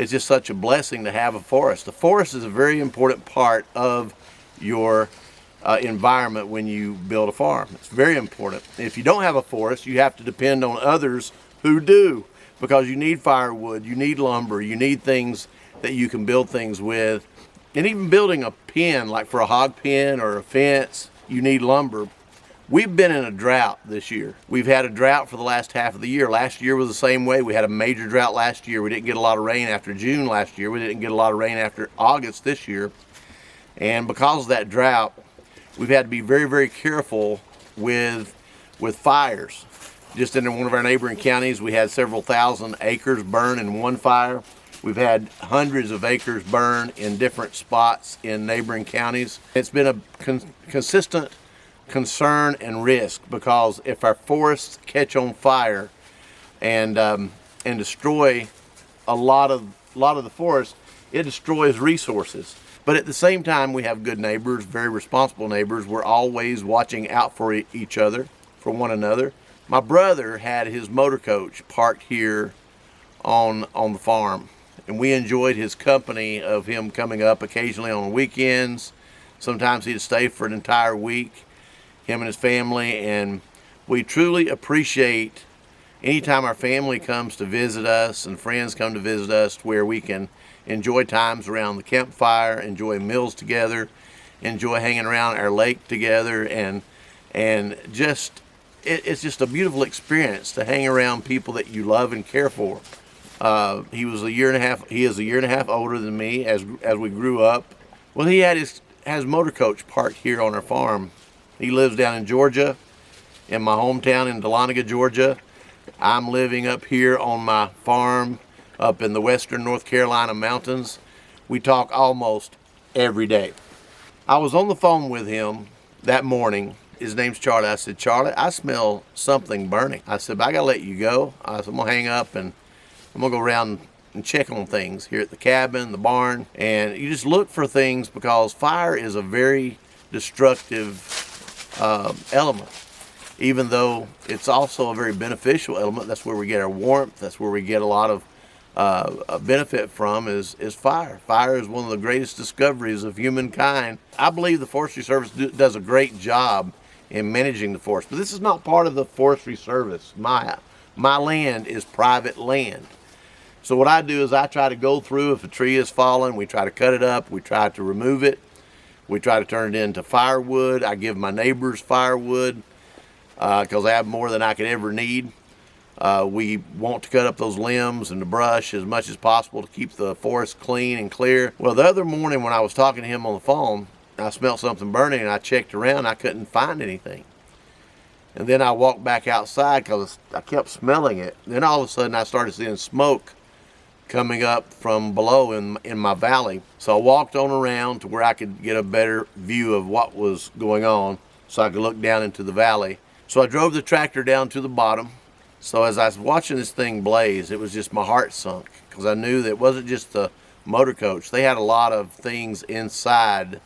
it's just such a blessing to have a forest. The forest is a very important part of your environment when you build a farm. It's very important. If you don't have a forest, you have to depend on others who do, because you need firewood, you need lumber, you need things that you can build things with. And even building a pen, like for a hog pen or a fence, you need lumber. We've been in a drought this year. We've had a drought for the last half of the year. Last year was the same way. We had a major drought last year. We didn't get a lot of rain after June last year. We didn't get a lot of rain after August this year. And because of that drought, we've had to be very, very careful with fires. Just in one of our neighboring counties, we had several thousand acres burn in one fire. We've had hundreds of acres burn in different spots in neighboring counties. It's been a consistent concern and risk, because if our forests catch on fire and destroy a lot of the forest, it destroys resources. But at the same time, we have good neighbors, very responsible neighbors. We're always watching out for each other, for one another. My brother had his motor coach parked here on the farm, and we enjoyed his company of him coming up occasionally on weekends. Sometimes he'd stay for an entire week, him and his family, and we truly appreciate anytime our family comes to visit us and friends come to visit us, where we can enjoy times around the campfire, enjoy meals together, enjoy hanging around our lake together, and just it's just a beautiful experience to hang around people that you love and care for. He is a year and a half older than me as we grew up. Well, he had his motor coach parked here on our farm. He lives down in Georgia, in my hometown in Dahlonega, Georgia. I'm living up here on my farm up in the western North Carolina mountains. We talk almost every day. I was on the phone with him that morning. His name's Charlie. I said, Charlie, I smell something burning. I said, but I gotta let you go. I said, I'm gonna hang up and I'm gonna go around and check on things here at the cabin, the barn. And you just look for things, because fire is a very destructive element, even though it's also a very beneficial element. That's where we get our warmth. That's where we get a lot of benefit from is fire. Fire is one of the greatest discoveries of humankind. I believe the Forestry Service does a great job in managing the forest, but this is not part of the Forestry Service. My land is private land. So what I do is I try to go through, if a tree is fallen, we try to cut it up, we try to remove it, we try to turn it into firewood. I give my neighbors firewood because I have more than I could ever need. We want to cut up those limbs and the brush as much as possible to keep the forest clean and clear. Well, the other morning when I was talking to him on the phone, I smelled something burning, and I checked around. I couldn't find anything. And then I walked back outside because I kept smelling it. Then all of a sudden I started seeing smoke coming up from below in my valley. So I walked on around to where I could get a better view of what was going on, so I could look down into the valley. So I drove the tractor down to the bottom. So as I was watching this thing blaze, it was just my heart sunk, because I knew that it wasn't just the motor coach. They had a lot of things inside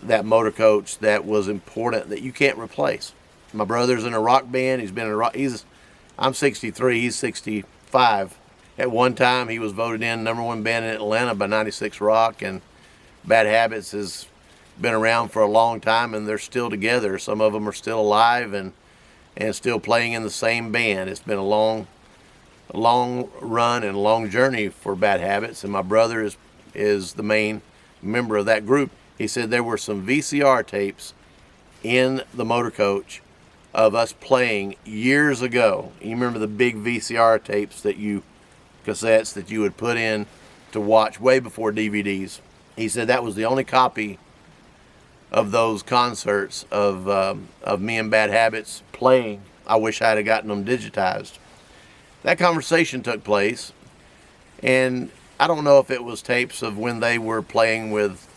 that motor coach that was important that you can't replace. My brother's in a rock band. He's been in a rock. I'm 63. He's 65. At one time, he was voted in #1 band in Atlanta by 96 Rock, and Bad Habits has been around for a long time, and they're still together. Some of them are still alive and still playing in the same band. It's been a long run and a long journey for Bad Habits, and my brother is the main member of that group. He said there were some VCR tapes in the motor coach of us playing years ago. You remember the big VCR tapes cassettes that you would put in to watch way before DVDs. He said that was the only copy of those concerts of me and Bad Habits playing. I wish I had gotten them digitized. That conversation took place, and I don't know if it was tapes of when they were playing with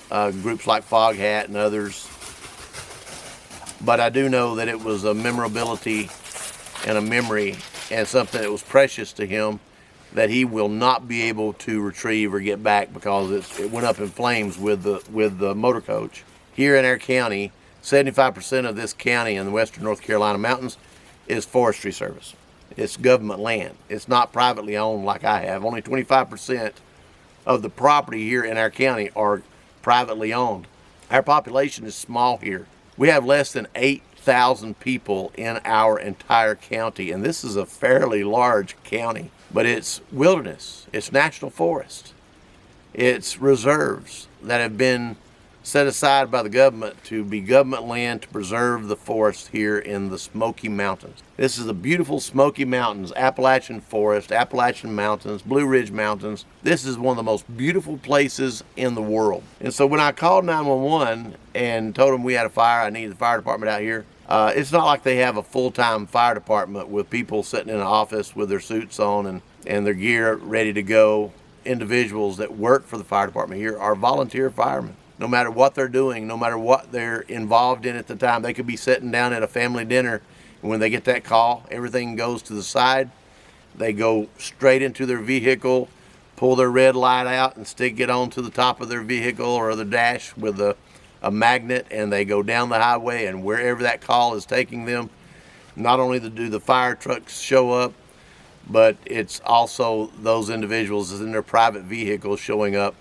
groups like Foghat and others, but I do know that it was a memorability and a memory and something that was precious to him that he will not be able to retrieve or get back, because it went up in flames with the motor coach. Here in our county, 75% of this county in the western North Carolina mountains is Forestry Service. It's government land. It's not privately owned like I have. Only 25% of the property here in our county are privately owned. Our population is small here. We have less than 8,000 people in our entire county, and this is a fairly large county, but it's wilderness, it's national forest, it's reserves that have been set aside by the government to be government land to preserve the forest here in the Smoky Mountains. This is the beautiful Smoky Mountains, Appalachian Forest, Appalachian Mountains, Blue Ridge Mountains. This is one of the most beautiful places in the world. And so when I called 911 and told them we had a fire, I needed the fire department out here, it's not like they have a full-time fire department with people sitting in an office with their suits on and their gear ready to go. Individuals that work for the fire department here are volunteer firemen. No matter what they're doing, no matter what they're involved in at the time, they could be sitting down at a family dinner, and when they get that call, everything goes to the side. They go straight into their vehicle, pull their red light out and stick it onto the top of their vehicle or the dash with a magnet, and they go down the highway, and wherever that call is taking them, not only do the fire trucks show up, but it's also those individuals in their private vehicles showing up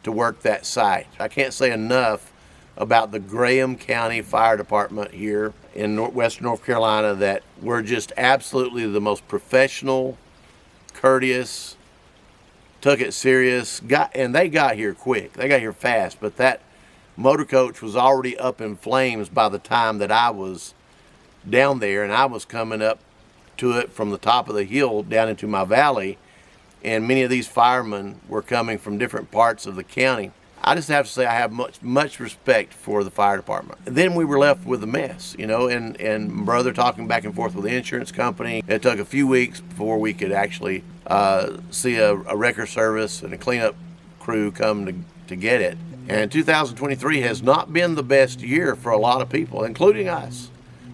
to work that site. I can't say enough about the Graham County Fire Department here in Western North Carolina, that we're just absolutely the most professional, courteous, took it serious, and they got here quick. They got here fast, but that motor coach was already up in flames by the time that I was down there, and I was coming up to it from the top of the hill down into my valley, and many of these firemen were coming from different parts of the county. I just have to say I have much respect for the fire department. And then we were left with a mess, and my brother talking back and forth with the insurance company. It took a few weeks before we could actually see a wrecker service and a cleanup crew come to get it. And 2023 has not been the best year for a lot of people, including us.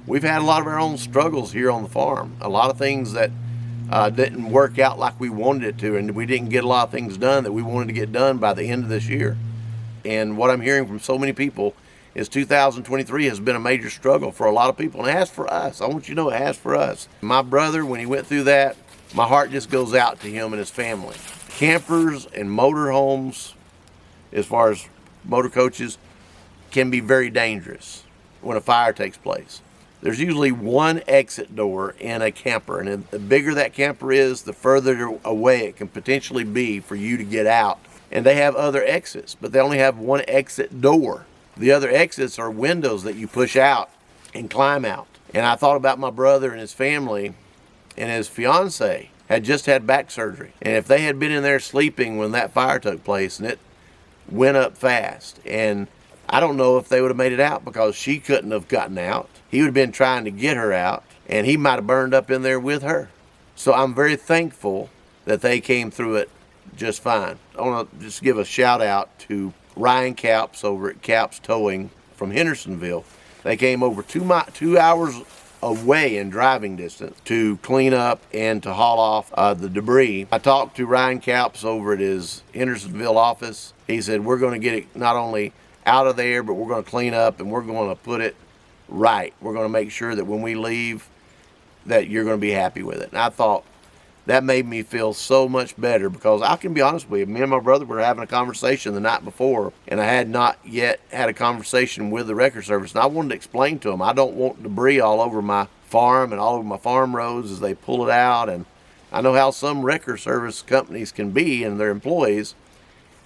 We've had a lot of our own struggles here on the farm, a lot of things that didn't work out like we wanted it to, and we didn't get a lot of things done that we wanted to get done by the end of this year. And what I'm hearing from so many people is 2023 has been a major struggle for a lot of people, and it has for us. I want you to know it has for us. My brother, when he went through that, my heart just goes out to him and his family. Campers and motor homes, as far as motor coaches, can be very dangerous when a fire takes place. There's usually one exit door in a camper, and the bigger that camper is, the further away it can potentially be for you to get out. And they have other exits, but they only have one exit door. The other exits are windows that you push out and climb out. And I thought about my brother and his family, and his fiance had just had back surgery. And if they had been in there sleeping when that fire took place, and it went up fast, and I don't know if they would have made it out, because she couldn't have gotten out. He would have been trying to get her out, and he might have burned up in there with her. So I'm very thankful that they came through it just fine. I want to just give a shout out to Ryan Capps over at Capps-auto-towing from Hendersonville. They came over 2 hours away in driving distance to clean up and to haul off the debris. I talked to Ryan Capps over at his Hendersonville office. He said, we're going to get it not only out of there, but we're going to clean up and we're going to put it right. We're going to make sure that when we leave that you're going to be happy with it. And I thought that made me feel so much better, because I can be honest with you, me and my brother were having a conversation the night before, and I had not yet had a conversation with the wrecker service, and I wanted to explain to them I don't want debris all over my farm and all over my farm roads as they pull it out. And I know how some wrecker service companies can be and their employees,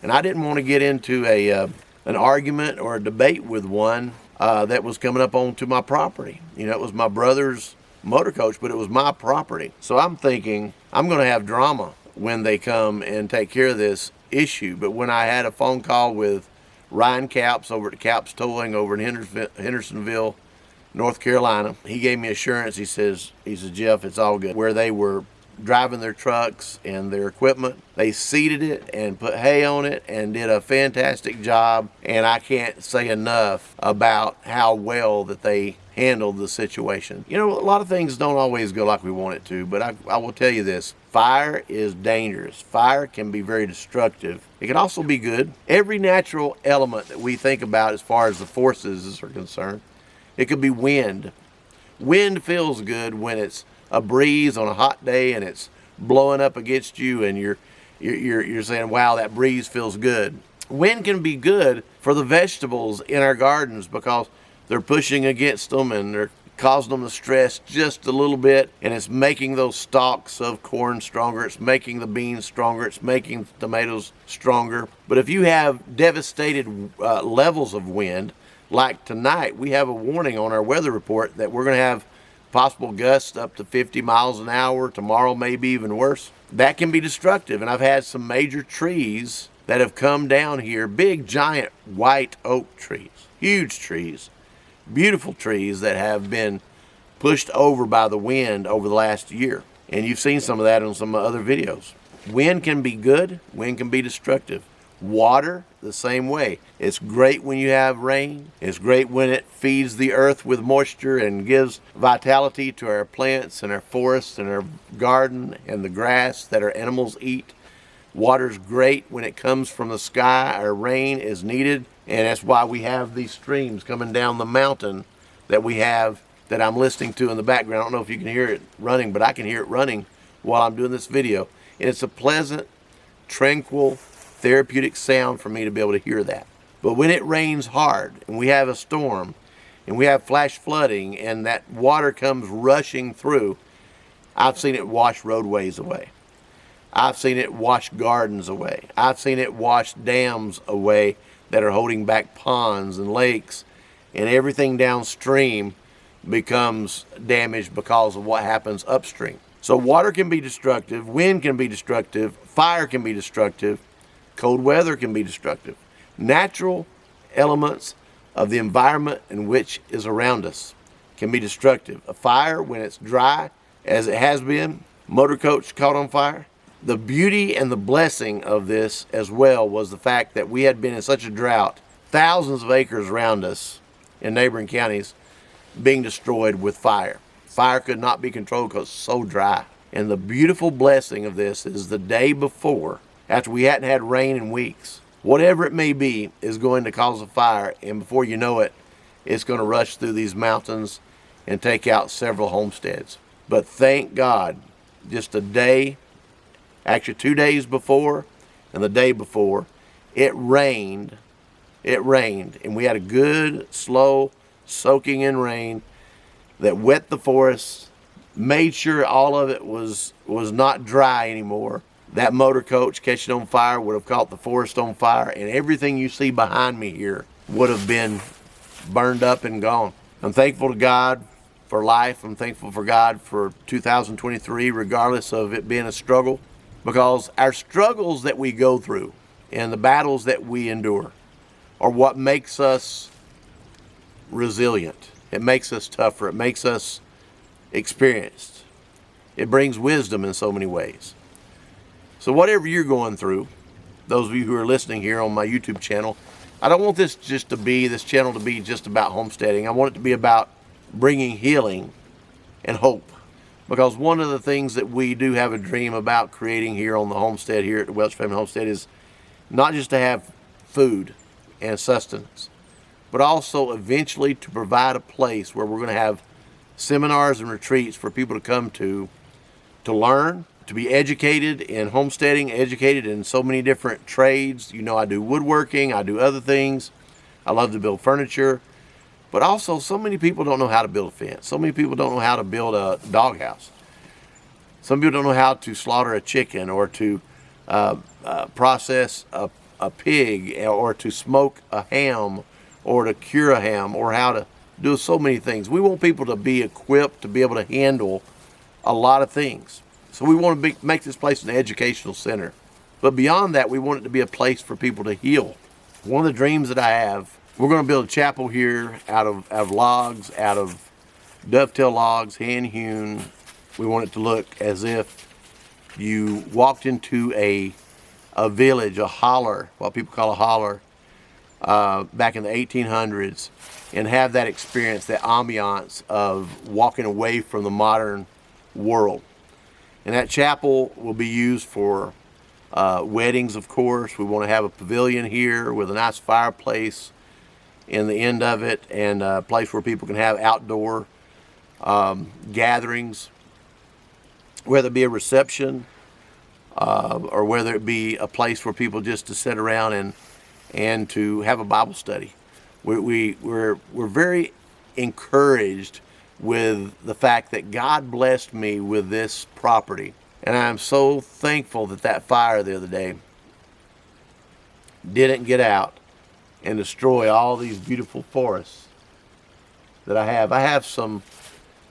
and I didn't want to get into an argument or a debate with one that was coming up onto my property. It was my brother's motor coach, but it was my property. So I'm thinking I'm going to have drama when they come and take care of this issue. But when I had a phone call with Ryan Capps over at Capps-auto-towing over in Hendersonville, North Carolina, he gave me assurance. He says, Jeff, it's all good. Where they were driving their trucks and their equipment, they seeded it and put hay on it and did a fantastic job. And I can't say enough about how well that they handled the situation. A lot of things don't always go like we want it to, but I will tell you this: fire is dangerous. Fire can be very destructive. It can also be good. Every natural element that we think about as far as the forces are concerned, it could be wind. Wind feels good when it's a breeze on a hot day and it's blowing up against you, and you're saying, wow, that breeze feels good. Wind can be good for the vegetables in our gardens because they're pushing against them and they're causing them to stress just a little bit, and it's making those stalks of corn stronger, it's making the beans stronger, it's making the tomatoes stronger. But if you have devastated levels of wind, like tonight, we have a warning on our weather report that we're going to have possible gusts up to 50 miles an hour. Tomorrow maybe even worse. That can be destructive, and I've had some major trees that have come down here, big giant white oak trees, huge trees, beautiful trees that have been pushed over by the wind over the last year. And you've seen some of that on some other videos. Wind can be good, wind can be destructive. Water, the same way. It's great when you have rain. It's great when it feeds the earth with moisture and gives vitality to our plants and our forests and our garden and the grass that our animals eat. Water's great when it comes from the sky. Our rain is needed, and that's why we have these streams coming down the mountain that we have, that I'm listening to in the background. I don't know if you can hear it running, but I can hear it running while I'm doing this video. And it's a pleasant, tranquil, therapeutic sound for me to be able to hear that. But when it rains hard and we have a storm and we have flash flooding and that water comes rushing through, I've seen it wash roadways away. I've seen it wash gardens away. I've seen it wash dams away that are holding back ponds and lakes, and everything downstream becomes damaged because of what happens upstream. So water can be destructive, wind can be destructive, fire can be destructive, cold weather can be destructive. Natural elements of the environment in which is around us can be destructive. A fire, when it's dry, as it has been, motor coach caught on fire. The beauty and the blessing of this as well was the fact that we had been in such a drought, thousands of acres around us in neighboring counties being destroyed with fire. Fire could not be controlled because it's so dry. And the beautiful blessing of this is the day before, after we hadn't had rain in weeks, whatever it may be is going to cause a fire, and before you know it, it's going to rush through these mountains and take out several homesteads. But thank God, just a day, actually 2 days before and the day before, it rained, and we had a good, slow, soaking in rain that wet the forest, made sure all of it was not dry anymore. That motor coach catching on fire would have caught the forest on fire, and everything you see behind me here would have been burned up and gone. I'm thankful to God for life. I'm thankful for God for 2023, regardless of it being a struggle, because our struggles that we go through and the battles that we endure are what makes us resilient. It makes us tougher. It makes us experienced. It brings wisdom in so many ways. So whatever you're going through, those of you who are listening here on my YouTube channel, I don't want this channel to be just about homesteading. I want it to be about bringing healing and hope. Because one of the things that we do have a dream about creating here on the homestead, here at the Welch Family Homestead, is not just to have food and sustenance, but also eventually to provide a place where we're going to have seminars and retreats for people to come to learn, to be educated in homesteading, educated in so many different trades. You know, I do woodworking, I do other things. I love to build furniture. But also, so many people don't know how to build a fence. So many people don't know how to build a doghouse. Some people don't know how to slaughter a chicken, or to process a pig, or to smoke a ham, or to cure a ham, or how to do so many things. We want people to be equipped to be able to handle a lot of things. So we want to make this place an educational center. But beyond that, we want it to be a place for people to heal. One of the dreams that I have, we're going to build a chapel here out of logs, out of dovetail logs, hand-hewn. We want it to look as if you walked into a village, a holler, what people call a holler, back in the 1800s, and have that experience, that ambiance of walking away from the modern world. And that chapel will be used for weddings, of course. We want to have a pavilion here with a nice fireplace in the end of it, and a place where people can have outdoor gatherings. whether it be a reception or whether it be a place for people just to sit around and to have a Bible study. We're very encouraged with the fact that God blessed me with this property. And I'm so thankful that that fire the other day didn't get out and destroy all these beautiful forests that I have. I have some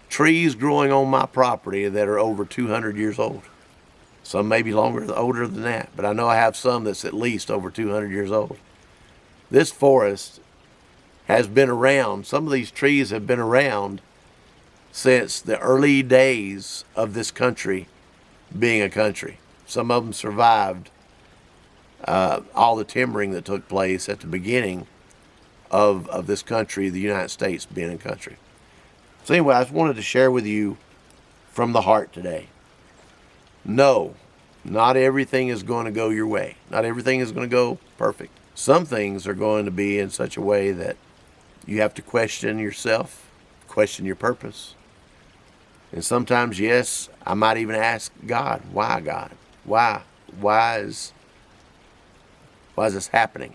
trees growing on my property that are over 200 years old. Some may be older than that, but I know I have some that's at least over 200 years old. This forest has been around. Some of these trees have been around since the early days of this country being a country. Some of them survived all the timbering that took place at the beginning of this country, the United States being a country. So anyway, I just wanted to share with you from the heart today. No, not everything is going to go your way. Not everything is going to go perfect. Some things are going to be in such a way that you have to question yourself, question your purpose. And sometimes, yes, I might even ask God, why God? Why is this happening?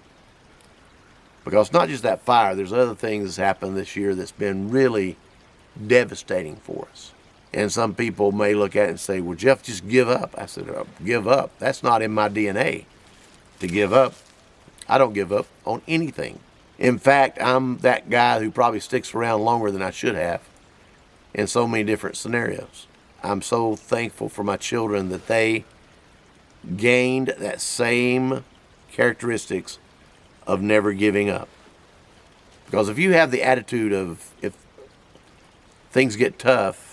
Because it's not just that fire, there's other things that's happened this year that's been really devastating for us. And some people may look at it and say, well, Jeff, just give up. I said, give up? That's not in my DNA to give up. I don't give up on anything. In fact, I'm that guy who probably sticks around longer than I should have in so many different scenarios. I'm so thankful for my children that they gained that same characteristics of never giving up. Because if you have the attitude of, if things get tough,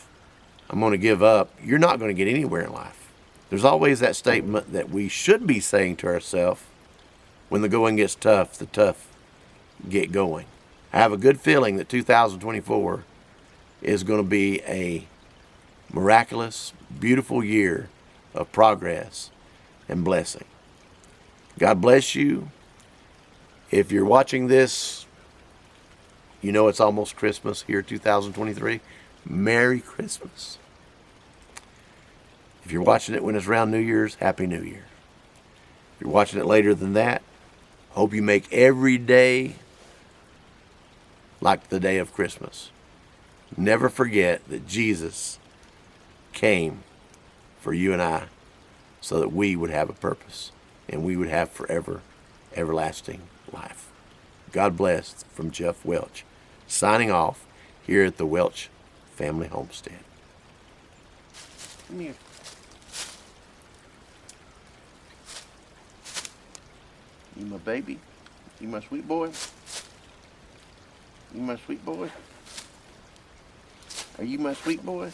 I'm going to give up, you're not going to get anywhere in life. There's always that statement that we should be saying to ourselves, when the going gets tough, the tough get going. I have a good feeling that 2024 is going to be a miraculous, beautiful year of progress and blessing. God bless you. If you're watching this, you know it's almost Christmas here, 2023. Merry Christmas. If you're watching it when it's around New Year's, Happy New Year. If you're watching it later than that, hope you make every day like the day of Christmas. Never forget that Jesus came for you and I so that we would have a purpose and we would have forever, everlasting life. God bless from Jeff Welch, signing off here at the Welch Family Homestead. Come here. You my baby? You my sweet boy? You my sweet boy? Are you my sweet boy?